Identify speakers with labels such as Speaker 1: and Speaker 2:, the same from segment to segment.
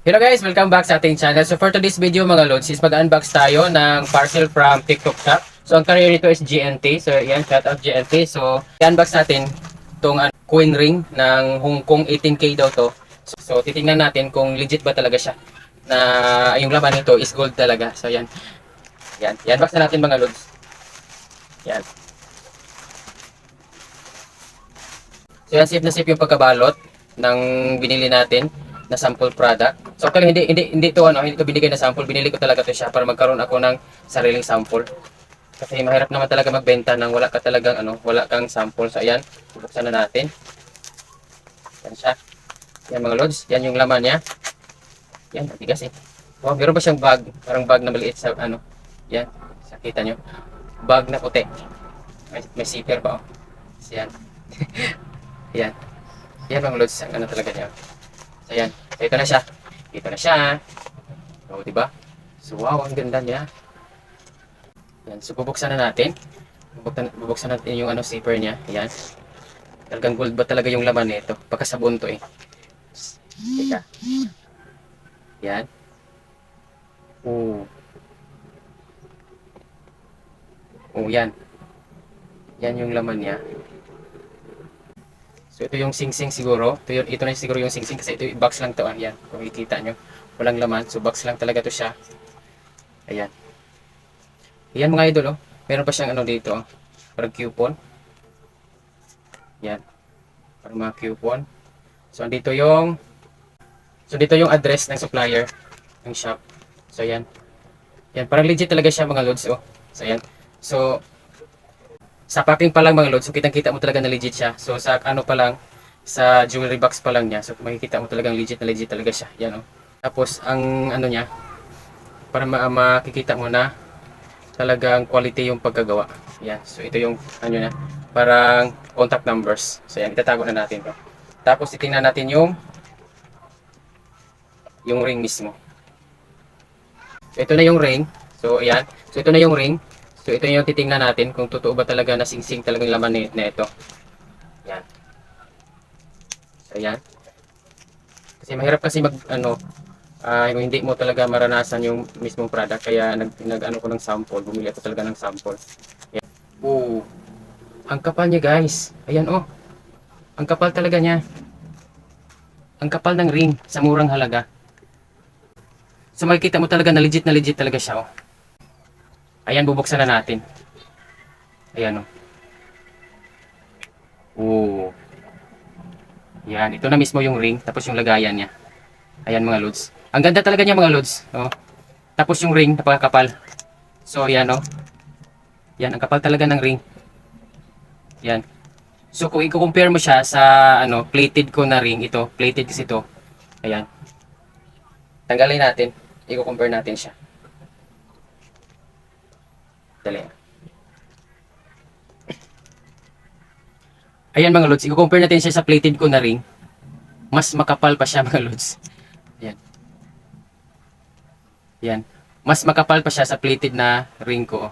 Speaker 1: Hello guys, welcome back sa ating channel. So for today's video mga lods is mag-unbox tayo ng parcel from TikTok Shop. So ang carrier nito is GNT. So yan, shout out GNT. So i-unbox natin itong coin ring ng Hong Kong 18K daw to. So titingnan natin kung legit ba talaga siya. Na yung laman nito is gold talaga. So yan. Yan, i-unbox na natin mga lods. Yan. So yan, safe na safe yung pagkabalot ng binili natin na sample product. So actually hindi to binigay na sample, binili ko talaga to siya para magkaroon ako ng sariling sample. Kasi mahirap naman talaga magbenta nang wala ka talagang wala kang sample. So ayan, bubuksan na natin. Yan siya. Yan mga lods, yan yung laman niya. Yan, matigas eh. Wow, meron pa siyang bag, parang bag na maliit sa Yan, sakita nyo. Bag na puti. May zipper pa oh. So, yan. Yan. Yan mga lods, ang talaga niya. So, ayan. So, ito na siya. Ito na siya. So, diba? So, wow, ang ganda niya. Ayan. So, bubuksan na natin. Bubuksan natin yung zipper niya. Ayan. Talagang gold ba talaga yung laman nito? Pagkasabon to eh. Teka. Ayan. Oh. Oh, yan. Yan yung laman niya. So ito yung sing-sing siguro. Ito na siguro yung sing-sing kasi ito yung box lang to. Ayan, kung makikita nyo. Walang laman. So box lang talaga to siya. Ayan. Ayan mga idol oh. Meron pa siyang dito oh. Parang coupon. Ayan. Parang mga coupon. So dito yung address ng supplier ng shop. So ayan. Ayan, parang legit talaga siya mga lods oh. So ayan. So sa packing pa lang mga lods, so kitang-kita mo talaga na legit siya. So sa pa lang, sa jewelry box pa lang niya, so makikita mo talagang legit talaga siya. Yan oh. Tapos ang niya, para makikita mo na talagang quality yung pagkagawa. Yan. So ito yung na, parang contact numbers. So yan, itatago na natin to. Tapos titingnan natin yung ring mismo. So ito na yung ring. So ayan. So ito na yung ring. So ito yung titingnan natin kung totoo ba talaga na sing-sing talagang laman na ito. Yan. So yan. Kasi mahirap kasi yung hindi mo talaga maranasan yung mismong product kaya nag ko ng sample, bumili ako talaga ng sample. Yan. Oh. Ang kapal niya guys. Ayan oh. Ang kapal talaga niya. Ang kapal ng ring sa murang halaga. So makikita mo talaga na legit talaga siya oh. Ayan, bubuksan na natin. Ayan o. Oh. Yan, ito na mismo yung ring, tapos yung lagayan niya. Ayan mga lods. Ang ganda talaga niya mga lods. Oh. Tapos yung ring, napakakapal. So, ayan o. Yan, ang kapal talaga ng ring. Yan. So, kung i-compare mo siya sa plated ko na ring, ito, plated kasi ito. Ayan. Tanggalin natin. I-compare natin siya. Dali. Ayan mga lods, i-compare natin siya sa plated ko na ring. Mas makapal pa siya mga lods. Ayan. Ayan. Mas makapal pa siya sa plated na ring ko.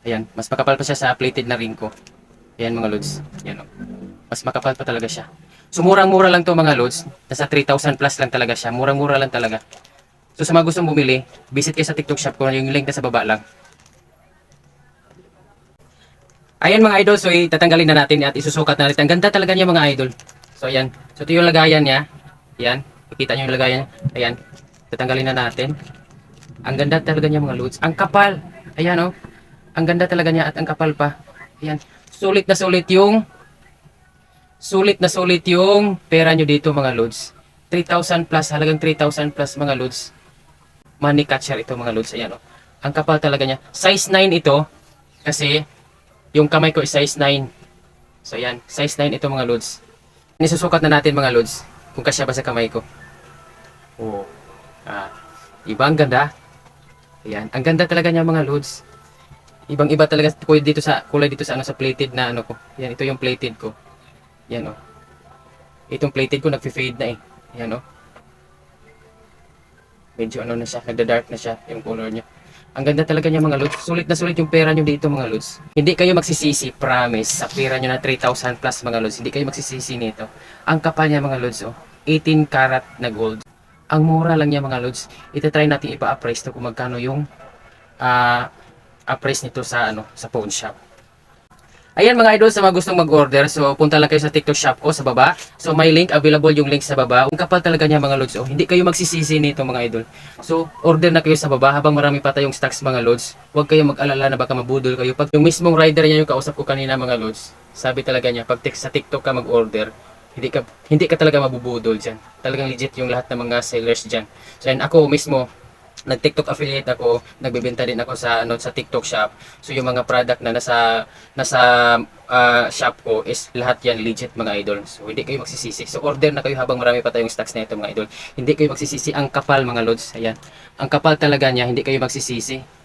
Speaker 1: Ayan, mas makapal pa siya sa plated na ring ko. Ayan mga lods. Ayan o. Mas makapal pa talaga siya. So murang-mura lang to mga lods. Nasa 3,000 plus lang talaga siya. Murang-mura lang talaga. So sa mga gustong bumili, visit kayo sa TikTok shop ko. Yung link na sa baba lang. Ayan mga idol, so itatanggalin na natin at isusukat na natin. Ang ganda talaga niya mga idol. So ayan, so ito yung lagayan niya. Ayan, makikita nyo yung lagayan. Ayan, tatanggalin na natin. Ang ganda talaga niya mga lods. Ang kapal. Ayan oh. Ang ganda talaga niya at ang kapal pa. Ayan, sulit na sulit yung pera nyo dito mga lods. 3,000 plus, halagang 3,000 plus mga lods. Money catcher ito mga lods. Ayan oh. Ang kapal talaga niya. Size 9 ito kasi yung kamay ko is size 9. So yan, size 9 ito mga lods. Nisusukat na natin mga lods kung kasya ba sa kamay ko. Oh. Iba ang ganda. Ayan, ang ganda talaga niya mga lods. Ibang-iba talaga kulay dito sa sa plated na ko. Yan, ito yung plated ko. Yan oh. Itong plated ko nagfi-fade na eh. Yan oh. Medyo na siya, nagda-dark na siya yung color niya. Ang ganda talaga niya mga lods. Sulit na sulit yung pera nyo dito mga lods. Hindi kayo magsisisi, promise. Sa pera nyo na 3,000 plus mga lods. Hindi kayo magsisisi nito. Ang kapal niya mga lods oh. 18 karat na gold. Ang mura lang niya mga lods. Ita-try natin ipa-appraise to kung magkano yung appraise nito sa sa pawn shop. Ayan mga idol, sa mga gustong mag-order, so punta lang kayo sa TikTok shop ko sa baba. So may link, available yung link sa baba. Ang kapal talaga niya mga lods. Oh, hindi kayo magsisisi nito mga idol. So order na kayo sa baba habang marami pa tayong stocks mga lods. Huwag kayong mag-alala na baka mabudol kayo. Pag yung mismong rider niya yung kausap ko kanina mga lods, sabi talaga niya, pag sa TikTok ka mag-order, hindi ka talaga mabubudol dyan. Talagang legit yung lahat ng mga sellers dyan. So yan, ako mismo, nag-TikTok affiliate ako, nagbebenta din ako sa sa TikTok shop. So yung mga product na nasa shop ko is lahat yan legit mga idol. So hindi kayo magsisisi. So order na kayo habang marami pa tayong stocks na ito mga idol. Hindi kayo magsisisi. Ang kapal mga lods. Ayan. Ang kapal talaga niya, hindi kayo magsisisi.